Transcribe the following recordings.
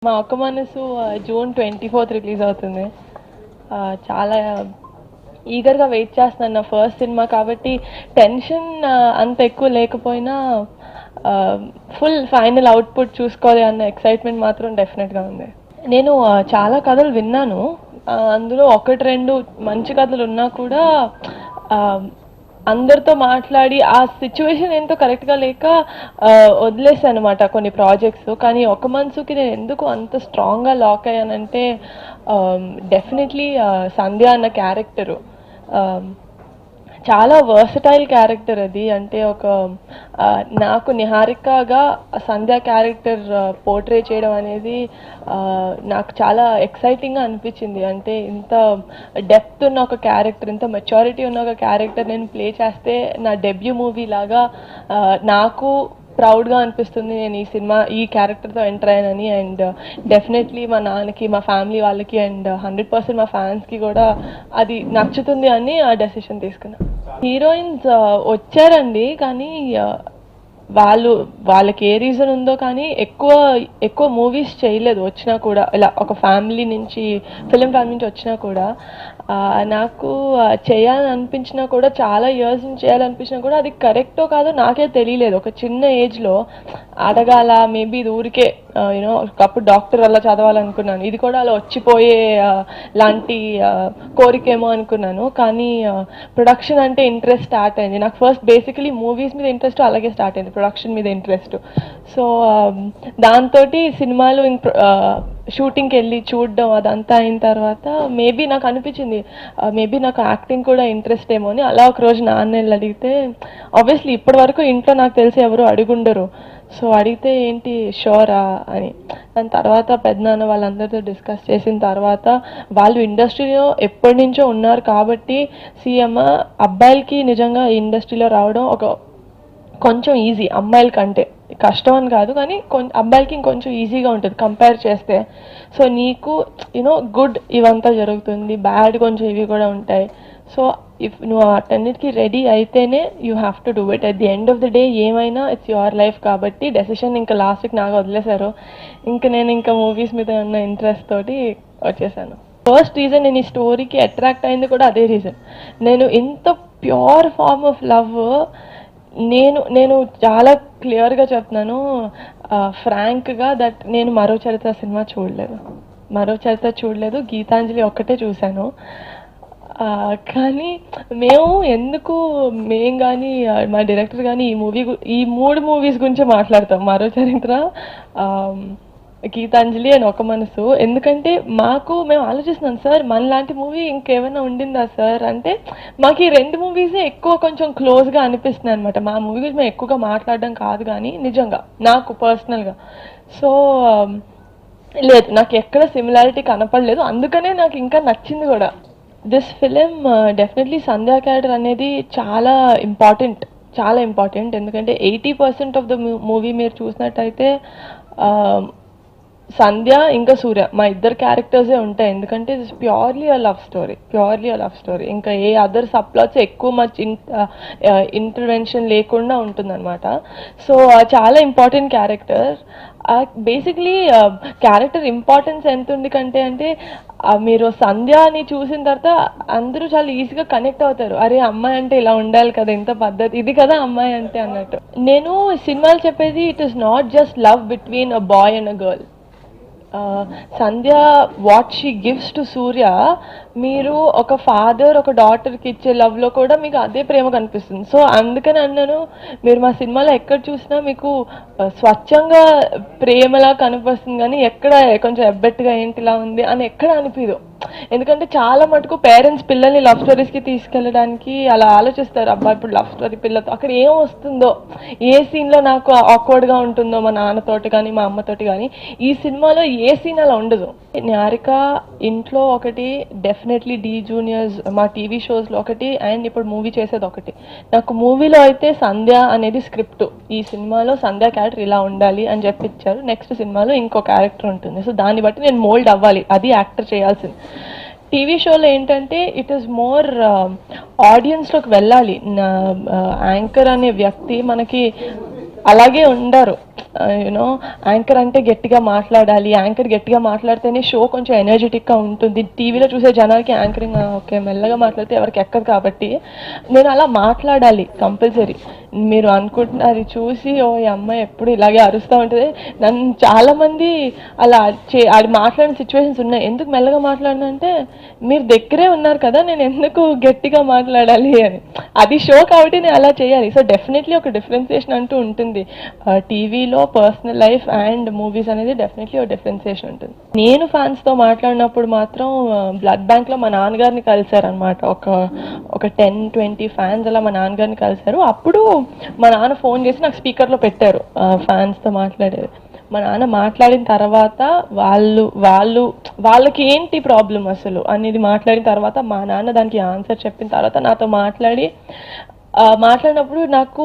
మా ఒక్క మనసు జూన్ 24th రిలీజ్ అవుతుంది. చాలా ఈగర్గా వెయిట్ చేస్తున్నాను. నా ఫస్ట్ సినిమా కాబట్టి టెన్షన్ అంత ఎక్కువ లేకపోయినా ఫుల్ ఫైనల్ అవుట్పుట్ చూసుకోవాలి అన్న ఎక్సైట్మెంట్ మాత్రం డెఫినెట్గా ఉంది. నేను చాలా కథలు విన్నాను. అందులో ఒకటి రెండు మంచి కథలు ఉన్నా కూడా అందరితో మాట్లాడి ఆ సిచ్యువేషన్ ఏంటో కరెక్ట్గా లేక వదిలేసాను అనమాట కొన్ని ప్రాజెక్ట్స్. కానీ ఒక మనసుకి నేను ఎందుకు అంత స్ట్రాంగ్గా లాక్ అయ్యానంటే డెఫినెట్లీ సంధ్య అన్న క్యారెక్టరు చాలా వర్సటైల్ క్యారెక్టర్ అది. అంటే ఒక నాకు నిహారికగా సంధ్య క్యారెక్టర్ పోర్ట్రే చేయడం అనేది నాకు చాలా ఎక్సైటింగ్గా అనిపించింది. అంటే ఇంత డెప్త్ ఉన్న ఒక క్యారెక్టర్, ఇంత మెచ్యూరిటీ ఉన్న ఒక క్యారెక్టర్ నేను ప్లే చేస్తే నా డెబ్యూ మూవీ లాగా నాకు ప్రౌడ్గా అనిపిస్తుంది. నేను ఈ సినిమా ఈ క్యారెక్టర్తో ఎంటర్ అయ్యానని. అండ్ డెఫినెట్లీ మా నాన్నకి, మా ఫ్యామిలీ వాళ్ళకి అండ్ 100% మా ఫ్యాన్స్కి కూడా అది నచ్చుతుంది అని ఆ డెసిషన్ తీసుకున్నా. హీరోయిన్స్ వచ్చారండి, కానీ వాళ్ళకి ఏ రీజన్ ఉందో కానీ ఎక్కువ మూవీస్ చేయలేదు. వచ్చినా కూడా ఇలా ఒక ఫ్యామిలీ నుంచి, ఫిలిం ఫ్యామిలీ నుంచి వచ్చినా కూడా నాకు చేయాలని అనిపించినా కూడా, చాలా ఇయర్స్ నుంచి చేయాలనిపించినా కూడా అది కరెక్టో కాదో నాకే తెలియలేదు. ఒక చిన్న ఏజ్లో అడగాల, మేబీ ఇది ఊరికే యూనో ఒకప్పుడు డాక్టర్ అలా చదవాలనుకున్నాను, ఇది కూడా అలా వచ్చిపోయే లాంటి కోరికేమో అనుకున్నాను. కానీ ప్రొడక్షన్ అంటే ఇంట్రెస్ట్ స్టార్ట్ అయింది. నాకు ఫస్ట్ బేసికలీ మూవీస్ మీద ఇంట్రెస్ట్, అలాగే స్టార్ట్ అయింది ప్రొడక్షన్ మీద ఇంట్రెస్ట్. సో దాంతో సినిమాలు షూటింగ్కి వెళ్ళి చూడడం అదంతా అయిన తర్వాత మేబీ నాకు అనిపించింది మేబీ నాకు యాక్టింగ్ కూడా ఇంట్రెస్ట్ ఏమో అని. అలా ఒకరోజు నాన్న అడిగితే, ఆబ్వియస్లీ ఇప్పటి వరకు ఇంట్లో నాకు తెలిసి ఎవరు అడుగుండరు. సో అడిగితే ఏంటి షోరా అని. దాని తర్వాత పెద్దనాన్న వాళ్ళందరితో డిస్కస్ చేసిన తర్వాత వాళ్ళు ఇండస్ట్రీలో ఎప్పటి నుంచో ఉన్నారు కాబట్టి సీఎం అబ్బాయిలకి నిజంగా ఇండస్ట్రీలో రావడం కొంచెం ఈజీ, అమ్మాయిల కంటే కష్టం అని కాదు కానీ అబ్బాయిలకి ఇంకొంచెం ఈజీగా ఉంటుంది కంపేర్ చేస్తే. సో నీకు యూనో గుడ్ ఇవంతా జరుగుతుంది, బ్యాడ్ కొంచెం ఇవి కూడా ఉంటాయి. సో ఇఫ్ నువ్వు అటన్నిటికీ రెడీ అయితేనే you have to do it. At the end of the day ఏమైనా ఇట్స్ యువర్ లైఫ్ కాబట్టి డెసిషన్ ఇంకా లాస్ట్ వీక్ నాకు వదిలేశారు. నేను ఇంకా మూవీస్ మీద ఉన్న ఇంట్రెస్ట్ తోటి వచ్చేసాను. ఫస్ట్ రీజన్ నేను ఈ స్టోరీకి అట్రాక్ట్ అయింది కూడా అదే రీజన్. నేను ఇంత ప్యూర్ ఫార్మ్ ఆఫ్ లవ్ నేను చాలా క్లియర్గా చెప్తున్నాను, ఫ్రాంక్గా, దట్ నేను మరో చరిత్ర సినిమా చూడలేదు, గీతాంజలి ఒక్కటే చూశాను. కానీ మేము కానీ మా డైరెక్టర్ కానీ ఈ మూడు మూవీస్ గురించి మాట్లాడతాం, మరో చరిత్ర, గీతాంజలి అండ్ ఒక మనసు. ఎందుకంటే మేము ఆలోచిస్తున్నాం, సార్ మనలాంటి మూవీ ఇంకేమైనా ఉండిందా సార్ అంటే, మాకు ఈ రెండు మూవీసే ఎక్కువ కొంచెం క్లోజ్గా అనిపిస్తున్నాయి అనమాట. మా మూవీ గురించి మేము ఎక్కువగా మాట్లాడడం కాదు కానీ నిజంగా నాకు పర్సనల్గా. సో లేదు, నాకు ఎక్కడ సిమిలారిటీ కనపడలేదు, అందుకనే నాకు ఇంకా నచ్చింది కూడా. This film definitely Sandhya character అనేది చాలా ఇంపార్టెంట్. ఎందుకంటే 80% ఆఫ్ ద మూవీ మీరు చూసినట్టయితే సంధ్య ఇంకా సూర్య మా ఇద్దరు క్యారెక్టర్సే ఉంటాయి. ఎందుకంటే it's purely a love story. ఇంకా ఏ అదర్ సబ్ప్లాట్స్ ఎక్కువ ఇంటర్వెన్షన్ లేకుండా ఉంటుందన్నమాట. సో చాలా important character. Basically character importance ఎంత ఉంది అంటే మీరు సంధ్యాని చూసిన తర్వాత అందరూ చాలా ఈజీగా కనెక్ట్ అవుతారు. అరే అమ్మాయి అంటే ఇలా ఉండాలి కదా, ఇంత పద్ధతి, ఇది కదా అమ్మాయి అంటే అన్నట్టు. నేను సినిమాలు చెప్పేది it is not just love between a boy and a girl. Sandhya what she gives to Surya, మీరు ఒక ఫాదర్ ఒక డాటర్కి ఇచ్చే లవ్లో కూడా మీకు అదే ప్రేమ కనిపిస్తుంది. సో అందుకని అన్నాను, మీరు మా సినిమాలో ఎక్కడ చూసినా మీకు స్వచ్ఛంగా ప్రేమలా కనిపిస్తుంది కానీ ఎక్కడ కొంచెం ఎబ్బెట్టుగా ఏంటిలా ఉంది అని ఎక్కడ అనిపించదు. ఎందుకంటే చాలా మటుకు పేరెంట్స్ పిల్లల్ని లవ్ స్టోరీస్కి తీసుకెళ్ళడానికి అలా ఆలోచిస్తారు, అబ్బా ఇప్పుడు లవ్ స్టోరీ పిల్లతో అక్కడ ఏం వస్తుందో, ఏ సీన్లో నాకు ఆక్వర్డ్గా ఉంటుందో మా నాన్నతోటి కానీ మా అమ్మతోటి కానీ. ఈ సినిమాలో ఏ సీన్ అలా ఉండదు. నిహారిక ఇంట్లో ఒకటి, డెఫినెట్లీ డి జూనియర్స్ మా టీవీ షోస్లో ఒకటి, అండ్ ఇప్పుడు మూవీ చేసేది ఒకటి. నాకు మూవీలో అయితే సంధ్య అనేది స్క్రిప్ట్, ఈ సినిమాలో సంధ్య క్యారెక్టర్ ఇలా ఉండాలి అని చెప్పిచ్చారు. నెక్స్ట్ సినిమాలో ఇంకో క్యారెక్టర్ ఉంటుంది. సో దాన్ని బట్టి నేను మోల్డ్ అవ్వాలి, అది యాక్టర్ చేయాల్సింది. టీవీ షోలో ఏంటంటే ఇట్ ఈస్ మోర్ ఆడియన్స్లోకి వెళ్ళాలి. యాంకర్ అనే వ్యక్తి మనకి అలాగే ఉండరు, యూనో యాంకర్ అంటే గట్టిగా మాట్లాడాలి, యాంకర్ గట్టిగా మాట్లాడితేనే షో కొంచెం ఎనర్జెటిక్గా ఉంటుంది. టీవీలో చూసే జనాలకి యాంకరింగ్ ఓకే మెల్లగా మాట్లాడితే ఎవరికి ఎక్కదు, కాబట్టి నేను అలా మాట్లాడాలి కంపల్సరీ. మీరు అనుకుంటున్నారు చూసి ఓ ఈ అమ్మాయి ఎప్పుడు ఇలాగే అరుస్తూ ఉంటుంది, నన్ను చాలామంది అలా అది మాట్లాడిన సిచ్యువేషన్స్ ఉన్నాయి. ఎందుకు మెల్లగా మాట్లాడినంటే మీరు దగ్గరే ఉన్నారు కదా, నేను ఎందుకు గట్టిగా మాట్లాడాలి అని. అది షో కాబట్టి నేను అలా చేయాలి. సో డెఫినెట్లీ ఒక డిఫరెన్సియేషన్ అంటూ ఉంటుంది. టీవీలో పర్సనల్ లైఫ్ అండ్ మూవీస్ అనేది డెఫినెట్లీ ఒక డిఫరెన్సియేషన్ ఉంటుంది. నేను ఫ్యాన్స్తో మాట్లాడినప్పుడు మాత్రం బ్లడ్ బ్యాంక్లో మా నాన్నగారిని కలిశారనమాట. ఒక 10-20 ఫ్యాన్స్ అలా మా నాన్నగారిని కలిశారు. అప్పుడు మా నాన్న ఫోన్ చేసి నాకు స్పీకర్లో పెట్టారు ఫ్యాన్స్తో మాట్లాడేది. మా నాన్న మాట్లాడిన తర్వాత వాళ్ళకి ఏంటి ప్రాబ్లం అసలు అనేది మాట్లాడిన తర్వాత మా నాన్న దానికి ఆన్సర్ చెప్పిన తర్వాత నాతో మాట్లాడినప్పుడు నాకు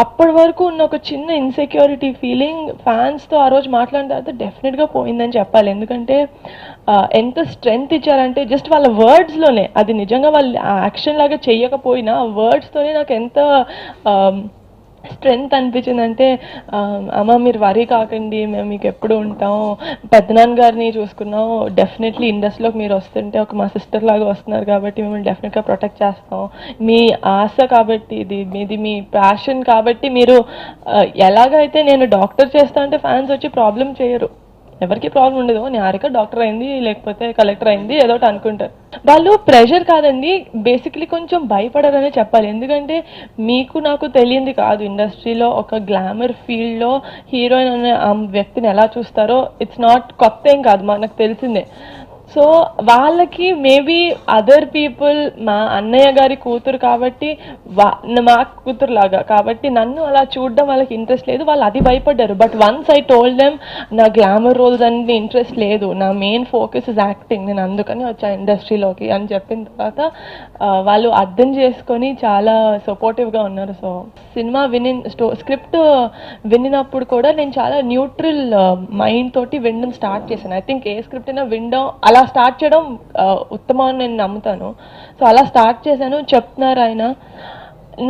అప్పటి వరకు ఉన్న ఒక చిన్న ఇన్సెక్యూరిటీ ఫీలింగ్ ఫ్యాన్స్తో ఆ రోజు మాట్లాడిన తర్వాత డెఫినెట్గా పోయిందని చెప్పాలి. ఎందుకంటే ఎంత స్ట్రెంగ్త్ ఇచ్చారంటే జస్ట్ వాళ్ళ వర్డ్స్లోనే, అది నిజంగా వాళ్ళు యాక్షన్ లాగా చెయ్యకపోయినా వర్డ్స్తోనే నాకు ఎంత స్ట్రెంగ్త్ అనిపించిందంటే, అమ్మ మీరు వరీ కాకండి, మేము మీకు ఎప్పుడు ఉంటాం, పెద్దనాన్న గారిని చూసుకున్నాం, డెఫినెట్లీ ఇండస్ట్రీలోకి మీరు వస్తుంటే ఒక మా సిస్టర్ లాగా వస్తున్నారు కాబట్టి మిమ్మల్ని డెఫినెట్గా ప్రొటెక్ట్ చేస్తాం, మీ ఆశ కాబట్టి మీది మీ ప్యాషన్ కాబట్టి మీరు ఎలాగైతే నేను డాక్టర్ చేస్తా అంటే ఫ్యాన్స్ వచ్చి ప్రాబ్లం చేయరు, ఎవరికి ప్రాబ్లం ఉండదు. నిహారిక డాక్టర్ అయింది లేకపోతే కలెక్టర్ అయింది ఏదో ఒకటి అనుకుంటారు. వాళ్ళు ప్రెషర్ కాదండి, బేసిక్లీ కొంచెం భయపడరనే చెప్పాలి. ఎందుకంటే మీకు నాకు తెలియంది కాదు, ఇండస్ట్రీలో ఒక గ్లామర్ ఫీల్డ్లో హీరోయిన్ అనే వ్యక్తిని ఎలా చూస్తారో ఇట్స్ నాట్ కొత్త ఏం కాదు, మనకు తెలిసిందే. సో వాళ్ళకి మేబీ అదర్ పీపుల్ మా అన్నయ్య గారి కూతురు కాబట్టి మా కూతురు లాగా కాబట్టి నన్ను అలా చూడడం వాళ్ళకి ఇంట్రెస్ట్ లేదు, వాళ్ళు అది భయపడ్డారు. But once I told them నా గ్లామర్ రోల్స్ అన్ని ఇంట్రెస్ట్ లేదు, నా మెయిన్ ఫోకస్ ఇస్ యాక్టింగ్, నేను అందుకని వచ్చా ఇండస్ట్రీలోకి అని చెప్పిన తర్వాత వాళ్ళు అర్థం చేసుకొని చాలా సపోర్టివ్గా ఉన్నారు. సో సినిమా స్క్రిప్ట్ వినినప్పుడు కూడా నేను చాలా న్యూట్రల్ మైండ్ తోటి వినడం స్టార్ట్ చేశాను. ఐ థింక్ ఏ స్క్రిప్ట్ అయినా వినడం అలా స్టార్ట్ చేయడం ఉత్తమం అని నేను నమ్ముతాను. సో అలా స్టార్ట్ చేశాను. చెప్తున్నారు ఆయన,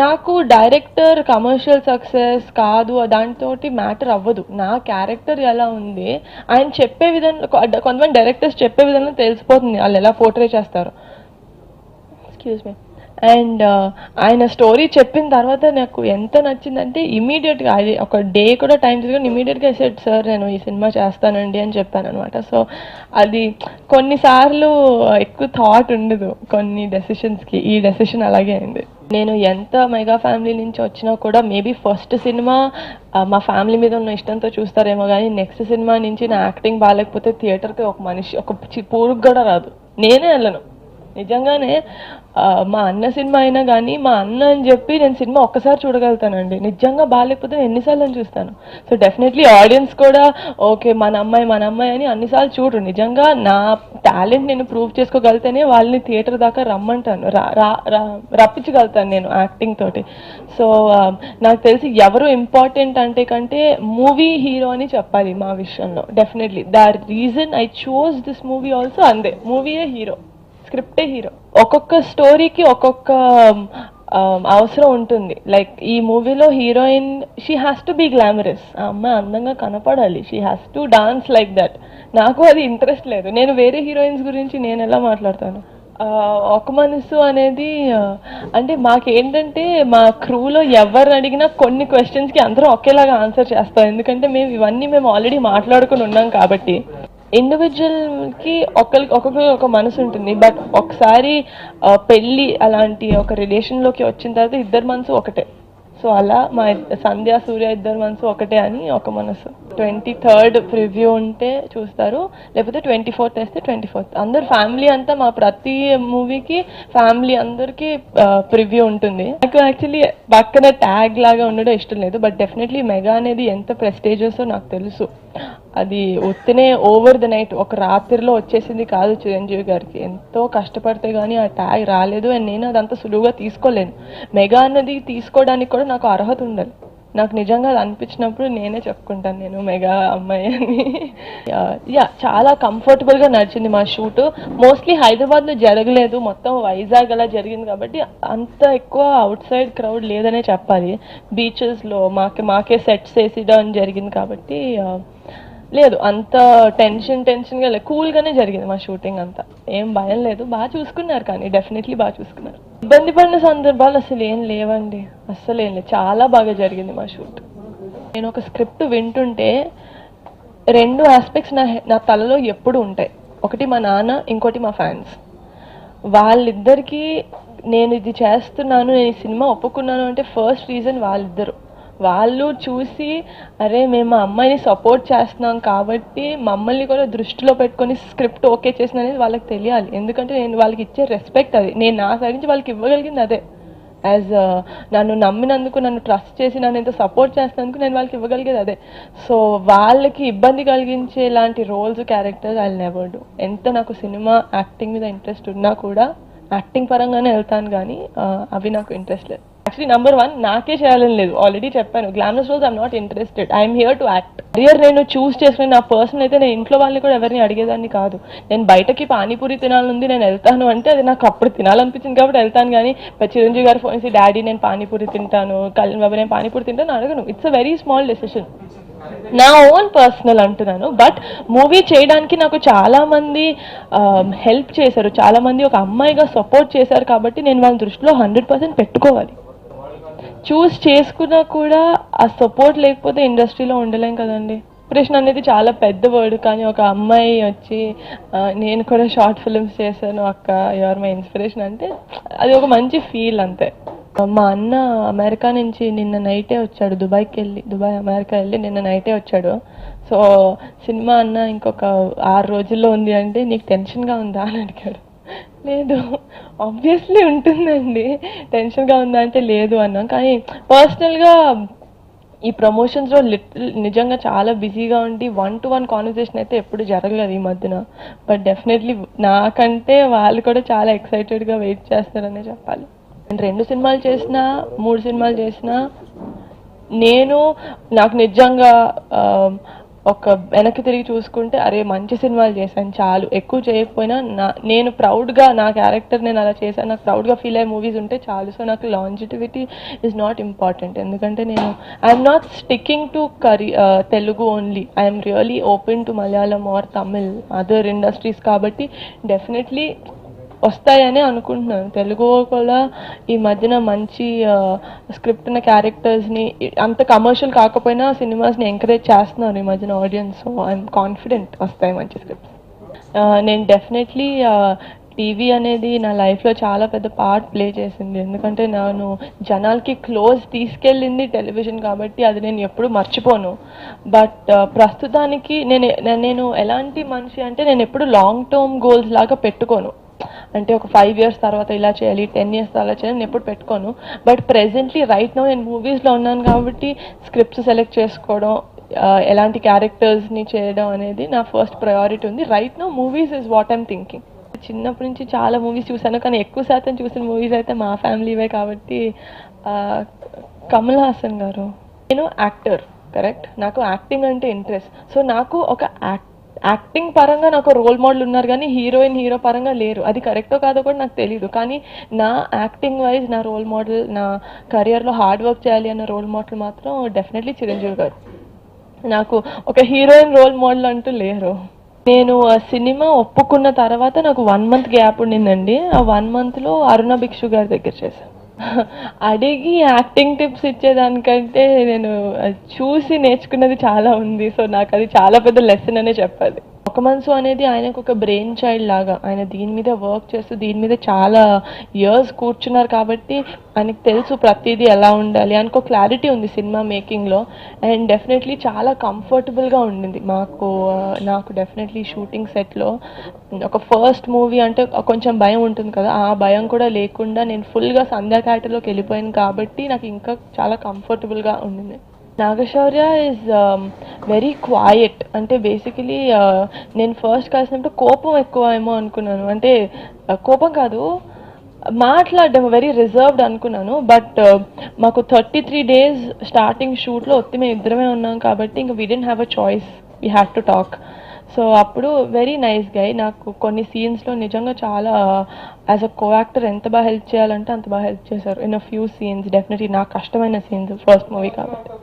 నాకు డైరెక్టర్ కమర్షియల్ సక్సెస్ కాదు దాంతో మ్యాటర్ అవ్వదు, నా క్యారెక్టర్ ఎలా ఉంది ఆయన చెప్పే విధంగా, కొంతమంది డైరెక్టర్స్ చెప్పే విధంగా తెలిసిపోతుంది వాళ్ళు ఎలా పోర్ట్రే చేస్తారు. Excuse me. అండ్ ఆయన స్టోరీ చెప్పిన తర్వాత నాకు ఎంత నచ్చిందంటే ఇమీడియట్గా అది ఒక డే కూడా టైం తీసుకొని ఇమీడియట్గా సెట్ సార్ నేను ఈ సినిమా చేస్తానండి అని చెప్పాను అనమాట. సో అది కొన్నిసార్లు ఎక్కువ థాట్ ఉండదు కొన్ని డెసిషన్స్కి, ఈ డెసిషన్ అలాగే అయింది. నేను ఎంత మెగా ఫ్యామిలీ నుంచి వచ్చినా కూడా మేబీ ఫస్ట్ సినిమా మా ఫ్యామిలీ మీద ఉన్న ఇష్టంతో చూస్తారేమో, కానీ నెక్స్ట్ సినిమా నుంచి నా యాక్టింగ్ బాగాలేకపోతే థియేటర్కి ఒక మనిషి ఒక పూరుకు కూడా రాదు, నేనే వెళ్ళను. నిజంగానే మా అన్న సినిమా అయినా కానీ మా అన్న అని చెప్పి నేను సినిమా ఒక్కసారి చూడగలుగుతానండి, నిజంగా బాగాలేకపోతే ఎన్నిసార్లు అని చూస్తాను. సో డెఫినెట్లీ ఆడియన్స్ కూడా ఓకే మన అమ్మాయి అని అన్నిసార్లు చూడరు. నిజంగా నా టాలెంట్ నేను ప్రూవ్ చేసుకోగలితేనే వాళ్ళని థియేటర్ దాకా రమ్మంటాను, రప్పించగలుగుతాను నేను యాక్టింగ్ తోటి. సో నాకు తెలిసి ఎవరు ఇంపార్టెంట్ అంటే కంటే మూవీ హీరో అని చెప్పాలి మా విషయంలో. Definitely the reason I choose this movie also అందే, మూవీయే హీరో, స్క్రిప్టే హీరో. ఒక్కొక్క స్టోరీకి ఒక్కొక్క అవసరం ఉంటుంది. లైక్ ఈ మూవీలో heroine she has to be glamorous, ఆ అమ్మాయి అందంగా కనపడాలి, she has to dance like that. నాకు అది ఇంట్రెస్ట్ లేదు, నేను వేరే హీరోయిన్స్ గురించి నేను ఎలా మాట్లాడతాను. ఒక మనసు అనేది అంటే మాకేంటంటే మా క్రూలో ఎవరు అడిగినా కొన్ని క్వశ్చన్స్కి అందరూ ఒకేలాగా ఆన్సర్ చేస్తాం, ఎందుకంటే మేము ఆల్రెడీ మాట్లాడుకుని ఉన్నాం కాబట్టి. ఇండివిజువల్కి ఒక్కొక్కరికి ఒక మనసు ఉంటుంది, బట్ ఒకసారి పెళ్ళి అలాంటి ఒక రిలేషన్లోకి వచ్చిన తర్వాత ఇద్దరు మనసు ఒకటే. సో అలా మా సంధ్య సూర్య ఇద్దరు మనసు ఒకటే అని ఒక మనసు. 23rd ప్రివ్యూ ఉంటే చూస్తారు, లేకపోతే 24th వేస్తే 24th. అందరు ఫ్యామిలీ అంతా మా ప్రతి మూవీకి ఫ్యామిలీ అందరికీ ప్రివ్యూ ఉంటుంది. నాకు యాక్చువల్లీ పక్కన ట్యాగ్ లాగా ఉండడం ఇష్టం లేదు, బట్ డెఫినెట్లీ మెగా అనేది ఎంత ప్రెస్టేజియస్ నాకు తెలుసు. అది ఉత్తినే ఓవర్ ద నైట్ ఒక రాత్రిలో వచ్చేసింది కాదు. చిరంజీవి గారికి ఎంతో కష్టపడితే కానీ ఆ ట్యాగ్ రాలేదు, అండ్ నేను అదంతా సులువుగా తీసుకోలేను. మెగా అన్నది తీసుకోవడానికి కూడా నాకు అర్హత ఉండాలి. నాకు నిజంగా అది అనిపించినప్పుడు నేనే చెప్పుకుంటాను నేను మెగా అమ్మాయి అని. యా చాలా కంఫర్టబుల్గా నడిచింది మా షూట్. మోస్ట్లీ హైదరాబాద్లో జరగలేదు, మొత్తం వైజాగ్ అలా జరిగింది కాబట్టి అంత ఎక్కువ అవుట్ సైడ్ క్రౌడ్ లేదనే చెప్పాలి. బీచెస్లో మాకే సెట్స్ వేసిడం జరిగింది కాబట్టి లేదు అంత టెన్షన్గా లేదు, కూల్గానే జరిగింది మా షూటింగ్ అంతా. ఏం భయం లేదు, బాగా చూసుకున్నారు, కానీ డెఫినెట్లీ బాగా చూసుకున్నారు. ఇబ్బంది పడిన సందర్భాలు అసలు ఏం లేవండి, అస్సలు ఏం లేదు, చాలా బాగా జరిగింది మా షూట్. నేను ఒక స్క్రిప్ట్ వింటుంటే 2 ఆస్పెక్ట్స్ నా తలలో ఎప్పుడు ఉంటాయి. ఒకటి మా నాన్న, ఇంకోటి మా ఫ్యాన్స్. వాళ్ళిద్దరికీ నేను ఇది చేస్తున్నాను, నేను ఈ సినిమా ఒప్పుకున్నాను అంటే ఫస్ట్ రీజన్ వాళ్ళిద్దరు. వాళ్ళు చూసి అరే మేము మా అమ్మాయిని సపోర్ట్ చేస్తున్నాం కాబట్టి మమ్మల్ని కూడా దృష్టిలో పెట్టుకొని స్క్రిప్ట్ ఓకే చేసిన అనేది వాళ్ళకి తెలియాలి. ఎందుకంటే నేను వాళ్ళకి ఇచ్చే రెస్పెక్ట్ అది, నేను నా సైడ్ నుంచి వాళ్ళకి ఇవ్వగలిగింది అదే. యాజ్ నన్ను నమ్మినందుకు, నన్ను ట్రస్ట్ చేసి నన్ను ఎంత సపోర్ట్ చేసినందుకు నేను వాళ్ళకి ఇవ్వగలిగేది అదే. సో వాళ్ళకి ఇబ్బంది కలిగించే లాంటి roles, characters I will never do. ఎంత నాకు సినిమా యాక్టింగ్ మీద ఇంట్రెస్ట్ ఉన్నా కూడా యాక్టింగ్ పరంగానే వెళ్తాను, కానీ అవి నాకు ఇంట్రెస్ట్ లేదు. యాక్చువల్లీ నెంబర్ 1 నాకే చేయాలని లేదు, ఆల్రెడీ చెప్పాను. Glamorous roles I'm not interested, I'm here to act. Career నేను చూస్ చేసుకుని నా పర్సనల్ అయితే నేను ఇంట్లో వాళ్ళని కూడా ఎవరిని అడిగేదాన్ని కాదు. నేను బయటకి పానీపూరి తినాలనుంది, నేను వెళ్తాను అంటే అది నాకు అప్పుడు తినాలనిపించింది కాబట్టి వెళ్తాను, కానీ చిరంజీవి గారు ఫోన్ చేసి డాడీ నేను పానీపూరి తింటాను, కళ్యాణ్ బాబు నేను పానీపూరి తింటాను అడగను. It's a very small decision, నా ఓన్ పర్సనల్ అంటున్నాను. బట్ మూవీ చేయడానికి నాకు చాలా మంది హెల్ప్ చేశారు, చాలా మంది ఒక అమ్మాయిగా సపోర్ట్ చేశారు కాబట్టి నేను వాళ్ళ దృష్టిలో 100% పెట్టుకోవాలి. చూస్ చేసుకున్నా కూడా ఆ సపోర్ట్ లేకపోతే ఇండస్ట్రీలో ఉండలేం కదండి. ఇన్స్పిరేషన్ అనేది చాలా పెద్ద వర్డ్, కానీ ఒక అమ్మాయి వచ్చి నేను కూడా షార్ట్ ఫిల్మ్స్ చేశాను అక్క, యువర్ మై ఇన్స్పిరేషన్ అంటే అది ఒక మంచి ఫీల్ అంతే. మా అన్న అమెరికా నుంచి నిన్న నైటే వచ్చాడు, దుబాయ్ అమెరికా వెళ్ళి నిన్న నైటే వచ్చాడు. సో సినిమా అన్న ఇంకొక 6 రోజుల్లో ఉంది అంటే నీకు టెన్షన్గా ఉందా అని అడిగాడు. లేదు, ఆబ్వియస్లీ ఉంటుందండి, టెన్షన్గా ఉందా అంటే లేదు అన్నాం. కానీ పర్సనల్గా ఈ ప్రమోషన్స్లో నిజంగా చాలా బిజీగా ఉండి 1-to-1 కాన్వర్సేషన్ అయితే ఎప్పుడు జరగలేదు ఈ మధ్యన. బట్ డెఫినెట్లీ నాకంటే వాళ్ళు కూడా చాలా ఎక్సైటెడ్గా వెయిట్ చేస్తారనే చెప్పాలి. 2 సినిమాలు చేసినా 3 సినిమాలు చేసినా నాకు నిజంగా ఒక వెనక్కి తిరిగి చూసుకుంటే అరే మంచి సినిమాలు చేశాను చాలు, ఎక్కువ చేయకపోయినా నేను ప్రౌడ్గా నా క్యారెక్టర్ నేను అలా చేశాను, నాకు ప్రౌడ్గా ఫీల్ అయ్యే మూవీస్ ఉంటే చాలు. సో నాకు లాంజిటివిటీ ఈజ్ నాట్ ఇంపార్టెంట్, ఎందుకంటే I'm not sticking to Telugu only, I'm really open to Malayalam or Tamil other industries. కాబట్టి డెఫినెట్లీ వస్తాయని అనుకుంటున్నాను. తెలుగు కూడా ఈ మధ్యన మంచి స్క్రిప్ట్ ఉన్న క్యారెక్టర్స్ని, అంత కమర్షియల్ కాకపోయినా సినిమాస్ని ఎంకరేజ్ చేస్తున్నారు ఈ మధ్యన ఆడియన్స్. సో ఐఎమ్ కాన్ఫిడెంట్ వస్తాయి మంచి స్క్రిప్ట్స్. నేను డెఫినెట్లీ టీవీ అనేది నా లైఫ్లో చాలా పెద్ద పార్ట్ ప్లే చేసింది, ఎందుకంటే నేను జనాలకి క్లోజ్ తీసుకెళ్ళింది టెలివిజన్ కాబట్టి అది నేను ఎప్పుడు మర్చిపోను. బట్ ప్రస్తుతానికి నేను ఎలాంటి మనిషి అంటే నేను ఎప్పుడు లాంగ్ టర్మ్ గోల్స్ లాగా పెట్టుకోను. అంటే ఒక 5 years తర్వాత ఇలా చేయాలి, 10 years అలా చేయాలి నేను ఎప్పుడు పెట్టుకోను. బట్ ప్రెజెంట్లీ రైట్ నౌ నేను మూవీస్లో ఉన్నాను కాబట్టి స్క్రిప్ట్స్ సెలెక్ట్ చేసుకోవడం, ఎలాంటి క్యారెక్టర్స్ని చేయడం అనేది నా ఫస్ట్ ప్రయారిటీ ఉంది. Right now movies is what I'm thinking. చిన్నప్పటి నుంచి చాలా మూవీస్ చూసాను, కానీ ఎక్కువ శాతం చూసిన మూవీస్ అయితే మా ఫ్యామిలీవే కాబట్టి కమల్ హాసన్ గారు. నేను యాక్టర్, కరెక్ట్, నాకు యాక్టింగ్ అంటే ఇంట్రెస్ట్. సో నాకు ఒక యాక్టింగ్ పరంగా నాకు రోల్ మోడల్ ఉన్నారు, కానీ హీరో పరంగా లేరు. అది కరెక్టో కాదో కూడా నాకు తెలియదు, కానీ నా యాక్టింగ్ వైజ్ నా రోల్ మోడల్, నా కెరియర్లో హార్డ్ వర్క్ చేయాలి అన్న రోల్ మోడల్ మాత్రం డెఫినెట్లీ చిరంజీవి గారు. నాకు ఒక హీరోయిన్ రోల్ మోడల్ అంటూ లేరు. నేను ఆ సినిమా ఒప్పుకున్న తర్వాత నాకు 1 month గ్యాప్ ఉండిందండి. ఆ 1 monthలో అరుణ భిక్షు గారి దగ్గర చేశాను. అడిగి యాక్టింగ్ టిప్స్ ఇచ్చేదానికంటే నేను చూసి నేర్చుకున్నది చాలా ఉంది. సో నాకు అది చాలా పెద్ద లెసన్ అనే చెప్పాలి. ఒక మనసు అనేది ఆయనకు ఒక బ్రెయిన్ చైల్డ్ లాగా, ఆయన దీని మీద వర్క్ చేస్తూ దీని మీద చాలా ఇయర్స్ కూర్చున్నారు కాబట్టి ఆయనకు తెలుసు ప్రతిదీ ఎలా ఉండాలి, ఆయనకు క్లారిటీ ఉంది సినిమా మేకింగ్లో. అండ్ డెఫినెట్లీ చాలా కంఫర్టబుల్గా ఉండింది నాకు డెఫినెట్లీ షూటింగ్ సెట్లో. ఒక ఫస్ట్ మూవీ అంటే కొంచెం భయం ఉంటుంది కదా, ఆ భయం కూడా లేకుండా నేను ఫుల్గా సంధ్యా క్యారెక్టర్లోకి వెళ్ళిపోయాను కాబట్టి నాకు ఇంకా చాలా కంఫర్టబుల్గా ఉండింది. Naga Shaurya is very quiet. అంటే బేసికలీ నేను ఫస్ట్ కలిసినప్పుడు కోపం ఎక్కువ ఏమో అనుకున్నాను. అంటే కోపం కాదు, మాట్లాడడం వెరీ రిజర్వ్డ్ అనుకున్నాను. బట్ మాకు 33 days స్టార్టింగ్ షూట్లో మేము ఇద్దరమే ఉన్నాం కాబట్టి ఇంకా we didn't have a choice, we had to talk. So అప్పుడు వెరీ నైస్ గై. నాకు కొన్ని సీన్స్లో నిజంగా చాలా యాజ్ అ కో యాక్టర్ ఎంత బాగా హెల్ప్ చేయాలంటే అంత బాగా హెల్ప్ చేశారు. In a few scenes definitely నాకు కష్టమైన సీన్స్, ఫస్ట్ మూవీ కాబట్టి.